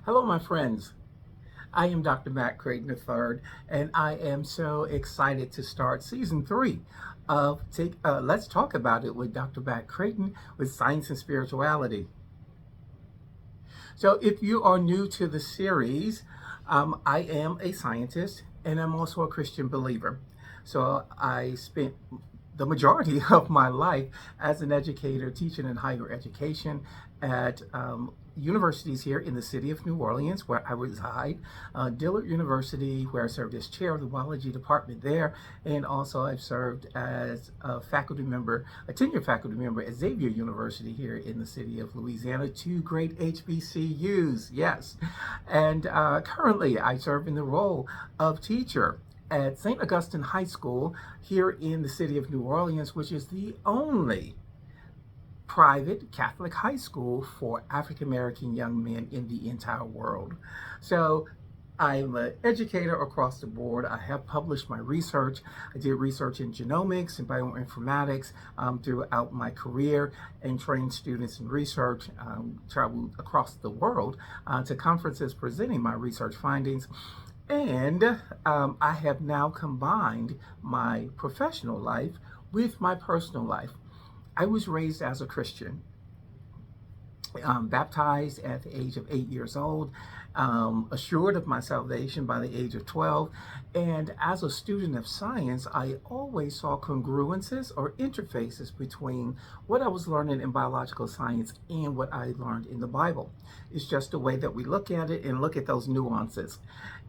Hello, my friends. I am Dr. Mack Crayton III, and I am so excited to start season 3 of Let's Talk About It with Dr. Mack Crayton with Science and Spirituality. So, if you are new to the series, I am a scientist and I'm also a Christian believer. So, I spent the majority of my life as an educator teaching in higher education at universities here in the city of New Orleans, where I reside, Dillard University, where I served as chair of the biology department there, and also I've served as a faculty member, a tenured faculty member at Xavier University here in the city of Louisiana, two great HBCUs, yes. And currently I serve in the role of teacher at St. Augustine High School here in the city of New Orleans, which is the only private Catholic high school for African American young men in the entire world. So I'm an educator across the board. I have published my research. I did research in genomics and bioinformatics throughout my career and trained students in research, traveled across the world to conferences presenting my research findings. And I have now combined my professional life with my personal life. I was raised as a Christian, baptized at the age of 8 years old, assured of my salvation by the age of 12. And as a student of science, I always saw congruences or interfaces between what I was learning in biological science and what I learned in the Bible. It's just the way that we look at it and look at those nuances.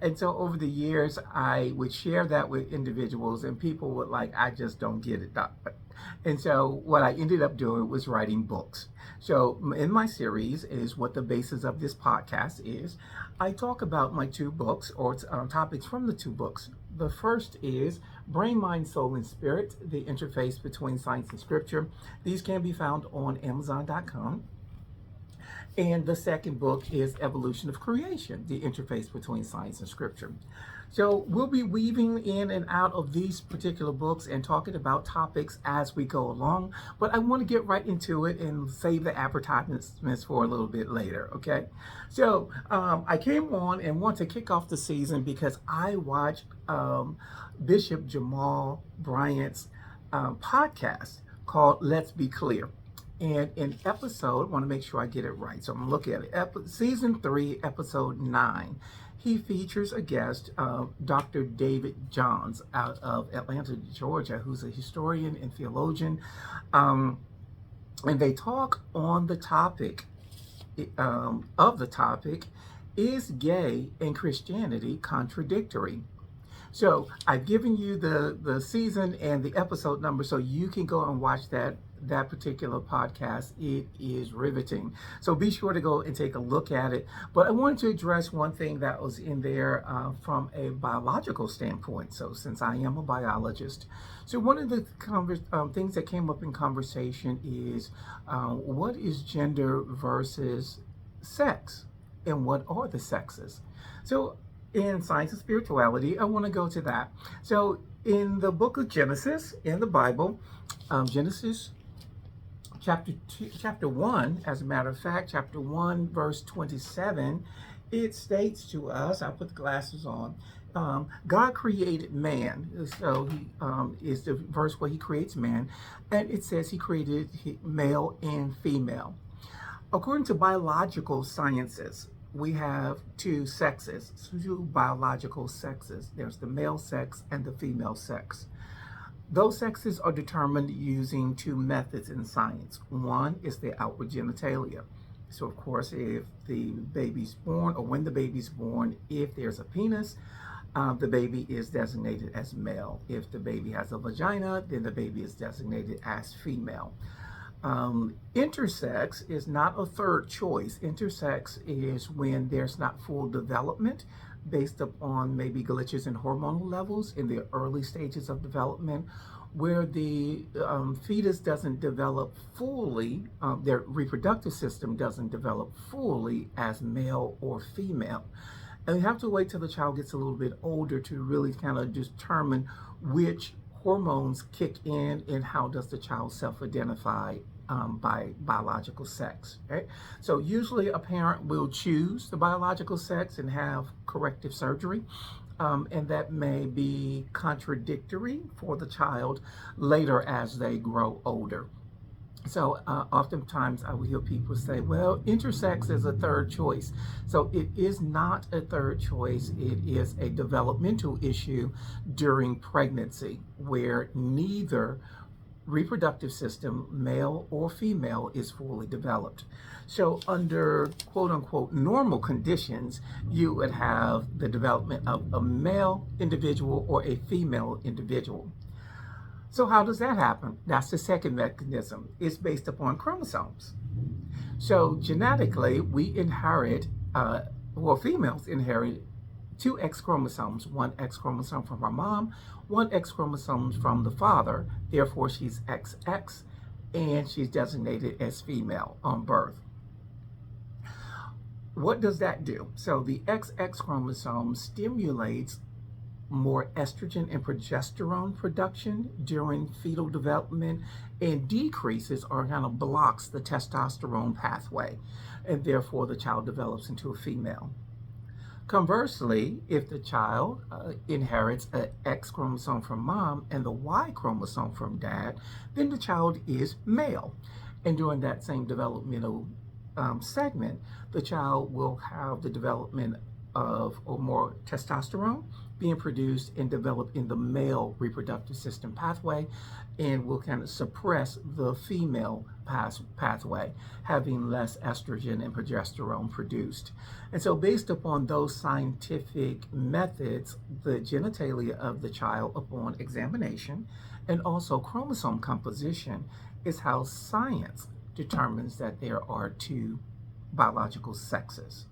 And so over the years, I would share that with individuals, and people would like, I just don't get it, Doc. And so what I ended up doing was writing books. So in my series is what the basis of this podcast is. I talk about my two books or topics from the two books. The first is Brain, Mind, Soul, and Spirit, the interface between science and scripture. These can be found on Amazon.com. And the second book is Evolution of Creation, the interface between science and scripture. So we'll be weaving in and out of these particular books and talking about topics as we go along. But I want to get right into it and save the advertisements for a little bit later, okay? So I came on and want to kick off the season because I watched Bishop Jamal Bryant's podcast called Let's Be Clear. And in episode, I want to make sure I get it right. So I'm going to look at it. Season 3, episode 9. He features a guest, Dr. David Johns out of Atlanta, Georgia, who's a historian and theologian. And they talk on the topic is gay and Christianity contradictory? So I've given you the season and the episode number so you can go and watch that particular podcast. It is riveting. So be sure to go and take a look at it. But I wanted to address one thing that was in there from a biological standpoint. So since I am a biologist, so one of the things that came up in conversation is what is gender versus sex, and what are the sexes? So in science and spirituality, I want to go to that. So in the book of Genesis, in the Bible, Genesis chapter 1, as a matter of fact, chapter 1, verse 27, it states to us, I put the glasses on, God created man. So he is the verse where he creates man, and it says he created male and female. According to biological sciences, we have two sexes, two biological sexes. There's the male sex and the female sex. Those sexes are determined using two methods in science. One is the outward genitalia. So of course, if the baby's born, or when the baby's born, if there's a penis, the baby is designated as male. If the baby has a vagina, then the baby is designated as female. Intersex is not a third choice. Intersex is when there's not full development based upon maybe glitches in hormonal levels in the early stages of development, where the fetus doesn't develop fully, their reproductive system doesn't develop fully as male or female. And you have to wait till the child gets a little bit older to really kind of determine which hormones kick in and how does the child self-identify by biological sex. Right? So usually a parent will choose the biological sex and have corrective surgery. And that may be contradictory for the child later as they grow older. So oftentimes I will hear people say, well, intersex is a third choice. So it is not a third choice. It is a developmental issue during pregnancy where neither reproductive system, male or female, is fully developed. So under quote unquote normal conditions, you would have the development of a male individual or a female individual. So how does that happen? That's the second mechanism. It's based upon chromosomes. So genetically, we inherit, females inherit two X chromosomes, one X chromosome from her mom, one X chromosome from the father. Therefore, she's XX, and she's designated as female on birth. What does that do? So the XX chromosome stimulates more estrogen and progesterone production during fetal development and decreases or kind of blocks the testosterone pathway, and therefore the child develops into a female. Conversely, if the child inherits an X chromosome from mom and the Y chromosome from dad, then the child is male. And during that same developmental segment, the child will have the development of or more testosterone being produced and developed in the male reproductive system pathway, and will kind of suppress the female pathway, having less estrogen and progesterone produced. And so based upon those scientific methods, the genitalia of the child upon examination and also chromosome composition is how science determines that there are two biological sexes.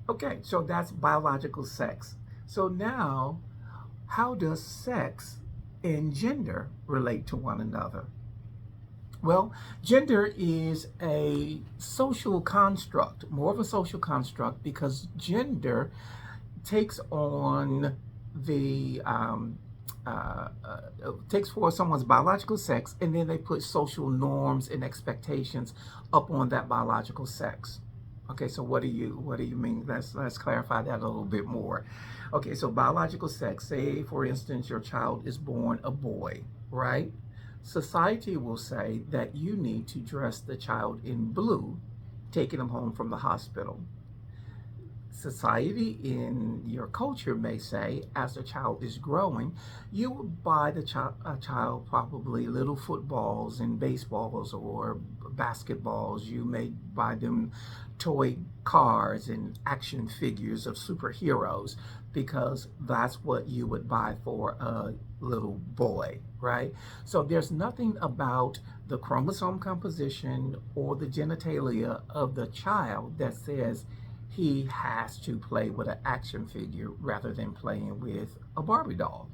Okay, so that's biological sex. So now, how does sex and gender relate to one another? Well, gender is a social construct, more of a social construct, because gender takes on the takes for someone's biological sex, and then they put social norms and expectations upon that biological sex. Okay, so what do you mean? Let's clarify that a little bit more. Okay, so biological sex, say for instance your child is born a boy, right? Society will say that you need to dress the child in blue, taking them home from the hospital. Society in your culture may say, as the child is growing, you will buy the child probably little footballs and baseballs or basketballs. You may buy them toy cars and action figures of superheroes, because that's what you would buy for a little boy, right? So there's nothing about the chromosome composition or the genitalia of the child that says he has to play with an action figure rather than playing with a Barbie doll.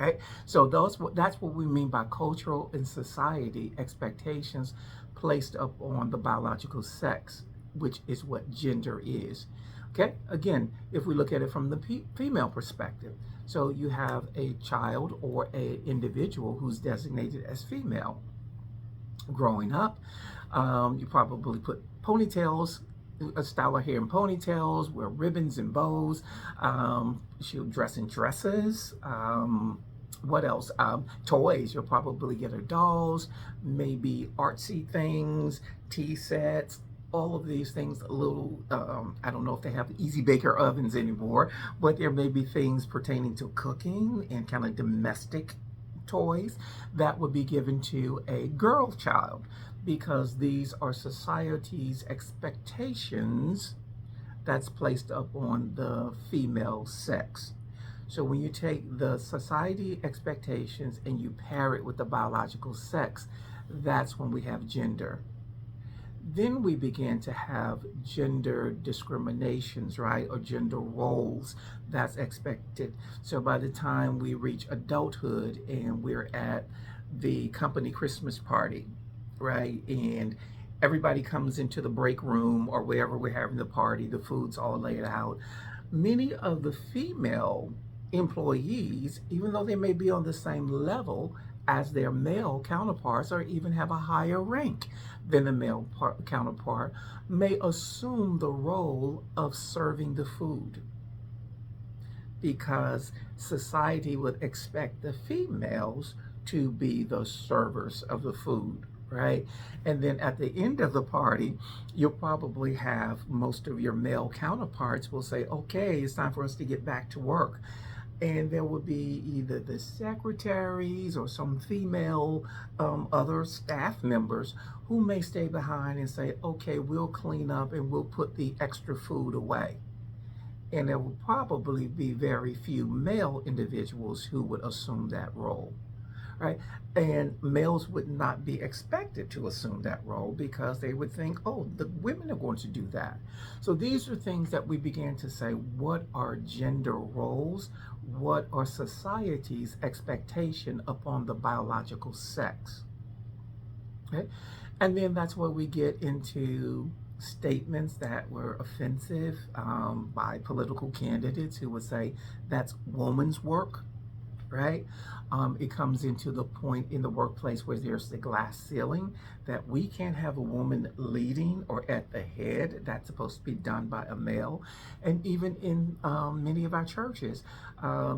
Okay? So that's what we mean by cultural and society expectations placed upon the biological sex, which is what gender is. Okay, again, if we look at it from the female perspective, so you have a child or an individual who's designated as female. Growing up, you probably put ponytails, a style of hair in ponytails, wear ribbons and bows. She'll dress in dresses. What else? Toys. You'll probably get her dolls, maybe artsy things, tea sets, all of these things. A little, I don't know if they have easy baker ovens anymore, but there may be things pertaining to cooking and kind of domestic toys that would be given to a girl child, because these are society's expectations that's placed upon the female sex. So when you take the society expectations and you pair it with the biological sex, that's when we have gender. Then we begin to have gender discriminations, right? Or gender roles that's expected. So by the time we reach adulthood and we're at the company Christmas party, right? And everybody comes into the break room or wherever we're having the party, the food's all laid out. Many of the female employees, even though they may be on the same level as their male counterparts or even have a higher rank than the counterpart, may assume the role of serving the food because society would expect the females to be the servers of the food, right? And then at the end of the party, you'll probably have most of your male counterparts will say, okay, it's time for us to get back to work. And there would be either the secretaries or some female other staff members who may stay behind and say, okay, we'll clean up and we'll put the extra food away. And there will probably be very few male individuals who would assume that role, right? And males would not be expected to assume that role because they would think, oh, the women are going to do that. So these are things that we began to say, what are gender roles? What are society's expectation upon the biological sex? Okay? And then that's where we get into statements that were offensive by political candidates who would say that's woman's work, right? It comes into the point in the workplace where there's the glass ceiling that we can't have a woman leading or at the head. That's supposed to be done by a male. And even in many of our churches,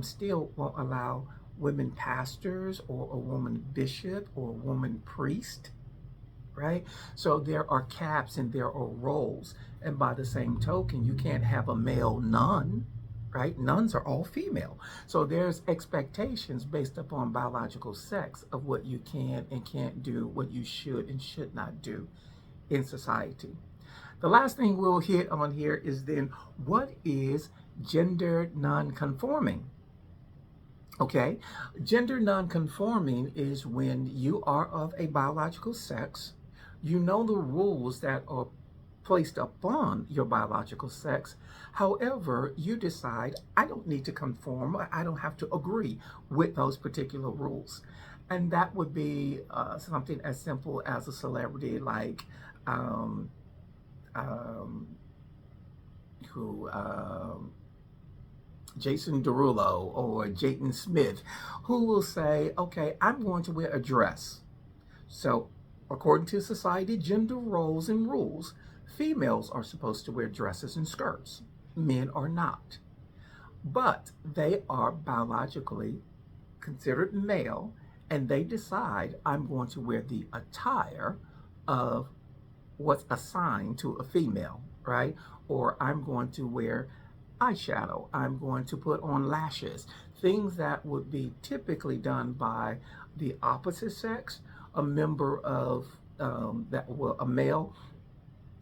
still won't allow women pastors or a woman bishop or a woman priest, right? So there are caps and there are roles. And by the same token, you can't have a male nun, right? Nuns are all female. So there's expectations based upon biological sex of what you can and can't do, what you should and should not do in society. The last thing we'll hit on here is then what is gender nonconforming? Okay, gender nonconforming is when you are of a biological sex, you know the rules that are placed upon your biological sex. However, you decide, I don't need to conform, I don't have to agree with those particular rules. And that would be something as simple as a celebrity like um, um, who Jason Derulo or Jaden Smith, who will say, okay, I'm going to wear a dress. So, according to society, gender roles and rules, females are supposed to wear dresses and skirts. Men are not. But they are biologically considered male, and they decide, I'm going to wear the attire of what's assigned to a female, right? Or I'm going to wear eyeshadow. I'm going to put on lashes. Things that would be typically done by the opposite sex, a member of a male.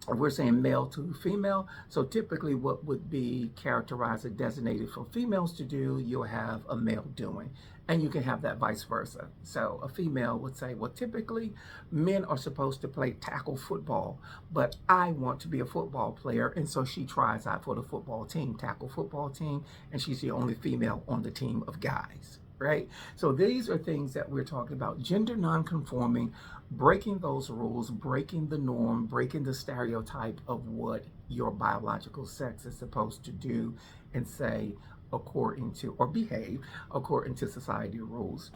We're saying male to female. So typically what would be characterized or designated for females to do, you'll have a male doing. And you can have that vice versa. So a female would say, well, typically men are supposed to play tackle football, but I want to be a football player. And so she tries out for the football team, tackle football team, and she's the only female on the team of guys, right? So these are things that we're talking about, gender nonconforming, breaking those rules, breaking the norm, breaking the stereotype of what your biological sex is supposed to do and say according to, or behave according to society rules.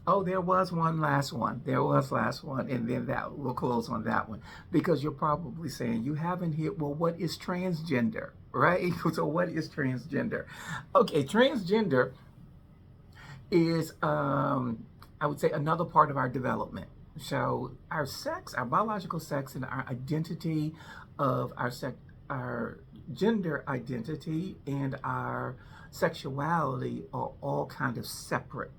Oh, there was one last one. There was last one, and then that we'll close on that one because you're probably saying you haven't hit. Well, what is transgender, right? So, what is transgender? Okay, transgender is, I would say, another part of our development. So, our sex, our biological sex, and our identity of our gender identity, and our sexuality are all kind of separate.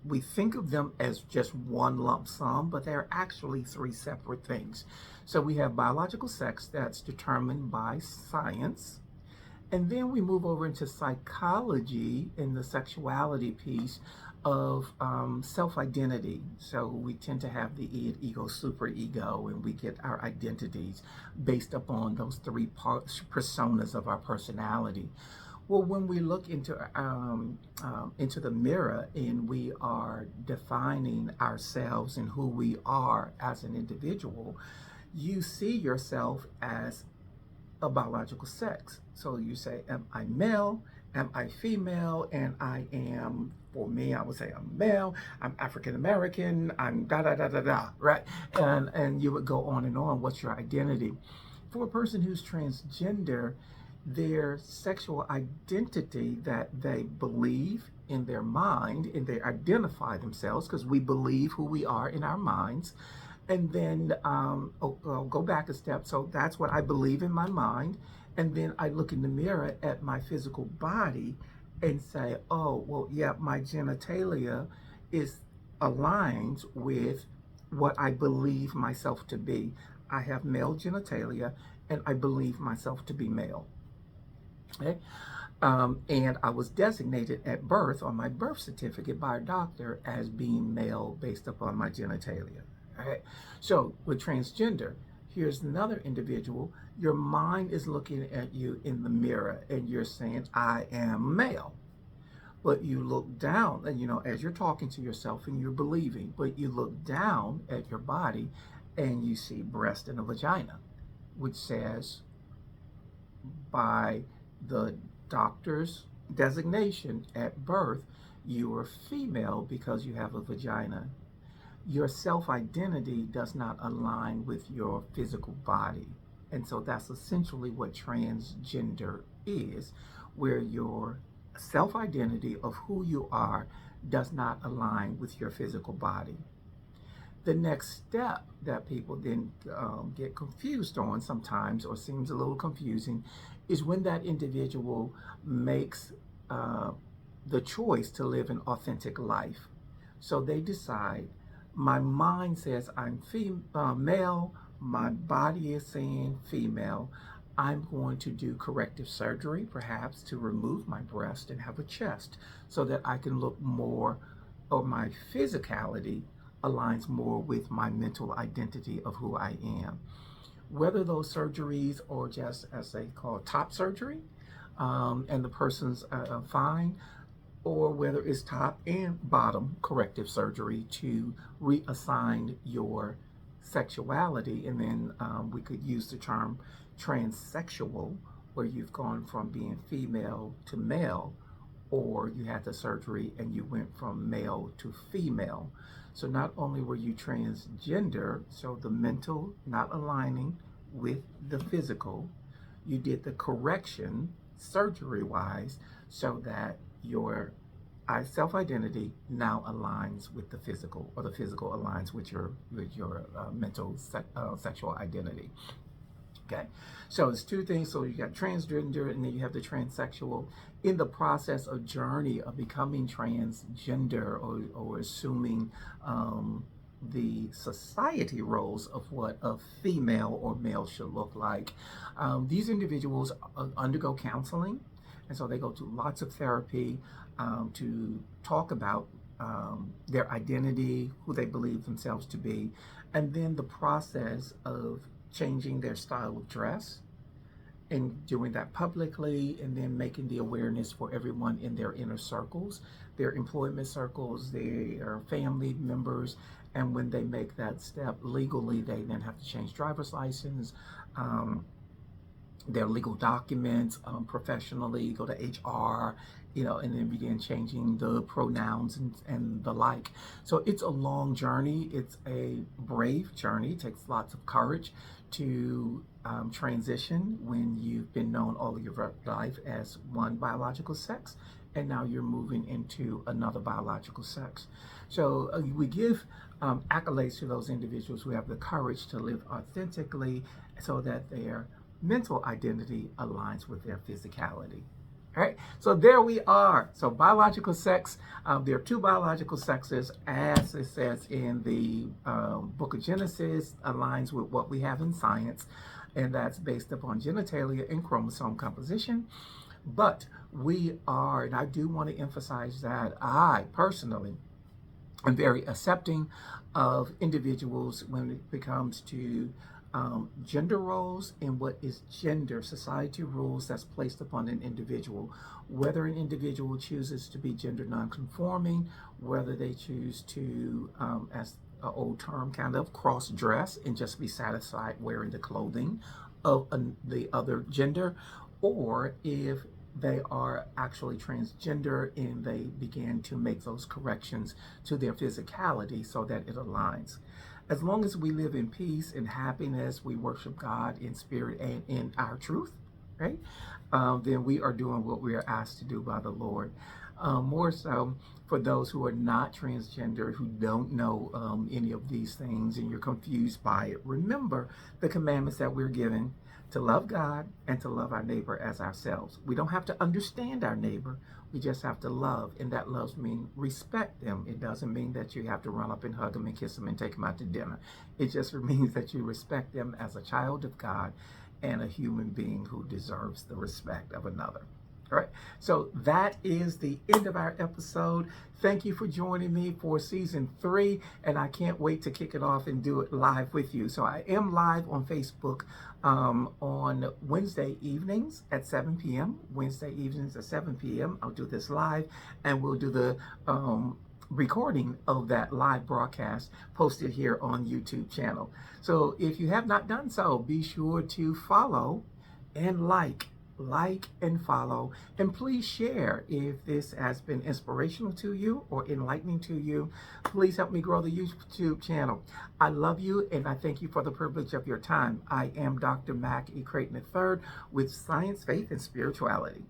We think of them as just one lump sum, but they're actually three separate things. So we have biological sex that's determined by science. And then we move over into psychology in the sexuality piece of self-identity. So we tend to have the id, ego, superego, and we get our identities based upon those three personas of our personality. Well, when we look into the mirror and we are defining ourselves and who we are as an individual, you see yourself as a biological sex. So you say, am I male? Am I female? And I am for me, I would say I'm male, I'm African American, I'm da da da da da, right? And you would go on and on. What's your identity? For a person who's transgender, their sexual identity that they believe in their mind and they identify themselves because we believe who we are in our minds. And then I'll go back a step. So that's what I believe in my mind. And then I look in the mirror at my physical body and say, oh, well, yeah, my genitalia is aligned with what I believe myself to be. I have male genitalia and I believe myself to be male. Okay? And I was designated at birth on my birth certificate by a doctor as being male based upon my genitalia. All right. So with transgender, here's another individual. Your mind is looking at you in the mirror and you're saying, I am male. But you look down, and as you're talking to yourself and you're believing, but you look down at your body and you see breast and a vagina, which says by the doctor's designation at birth, you are female because you have a vagina. Your self-identity does not align with your physical body. And so that's essentially what transgender is, where your self-identity of who you are does not align with your physical body. The next step that people then get confused on sometimes, or seems a little confusing, is when that individual makes the choice to live an authentic life. So they decide, my mind says I'm male, my body is saying female. I'm going to do corrective surgery, perhaps to remove my breast and have a chest so that I can look more, or my physicality aligns more with my mental identity of who I am. Whether those surgeries are just, as they call, top surgery, and the person's fine, or whether it's top and bottom corrective surgery to reassign your sexuality. And then we could use the term transsexual, where you've gone from being female to male, or you had the surgery and you went from male to female. So not only were you transgender, so the mental not aligning with the physical, you did the correction surgery-wise so that your self-identity now aligns with the physical, or the physical aligns with your mental sexual identity. Okay, so it's two things. So you got transgender and then you have the transsexual. In the process of journey of becoming transgender, or assuming the society roles of what a female or male should look like, these individuals undergo counseling. And so they go to lots of therapy to talk about their identity, who they believe themselves to be, and then the process of changing their style of dress and doing that publicly, and then making the awareness for everyone in their inner circles, their employment circles, their family members. And when they make that step legally, they then have to change driver's license, their legal documents, professionally, go to HR, and then begin changing the pronouns and the like. So it's a long journey. It's a brave journey. It takes lots of courage to transition when you've been known all of your life as one biological sex, and now you're moving into another biological sex. So we give accolades to those individuals who have the courage to live authentically so that their mental identity aligns with their physicality. All right, so there we are. So biological sex, there are two biological sexes, as it says in the book of Genesis, aligns with what we have in science, and that's based upon genitalia and chromosome composition. But we are, and I do want to emphasize that I personally am very accepting of individuals when it comes to gender roles and what is gender, society rules that's placed upon an individual. Whether an individual chooses to be gender nonconforming, whether they choose to, as an old term, kind of cross-dress and just be satisfied wearing the clothing of the other gender, or if they are actually transgender, and they began to make those corrections to their physicality so that it aligns. As long as we live in peace and happiness, we worship God in spirit and in our truth, right? Then we are doing what we are asked to do by the Lord. More so for those who are not transgender, who don't know any of these things, and you're confused by it. Remember the commandments that we're given to love God and to love our neighbor as ourselves. We don't have to understand our neighbor. We just have to love, and that loves means respect them. It doesn't mean that you have to run up and hug them and kiss them and take them out to dinner. It just means that you respect them as a child of God and a human being who deserves the respect of another. All right, so that is the end of our episode. Thank you for joining me for season 3, and I can't wait to kick it off and do it live with you. So I am live on Facebook on Wednesday evenings at 7 p.m. Wednesday evenings at 7 p.m. I'll do this live, and we'll do the recording of that live broadcast posted here on YouTube channel. So if you have not done so, be sure to follow and like and follow, and please share if this has been inspirational to you or enlightening to you. Please help me grow the YouTube channel. I love you, and I thank you for the privilege of your time. I am Dr. Mack E. Crayton III with Science, Faith, and Spirituality.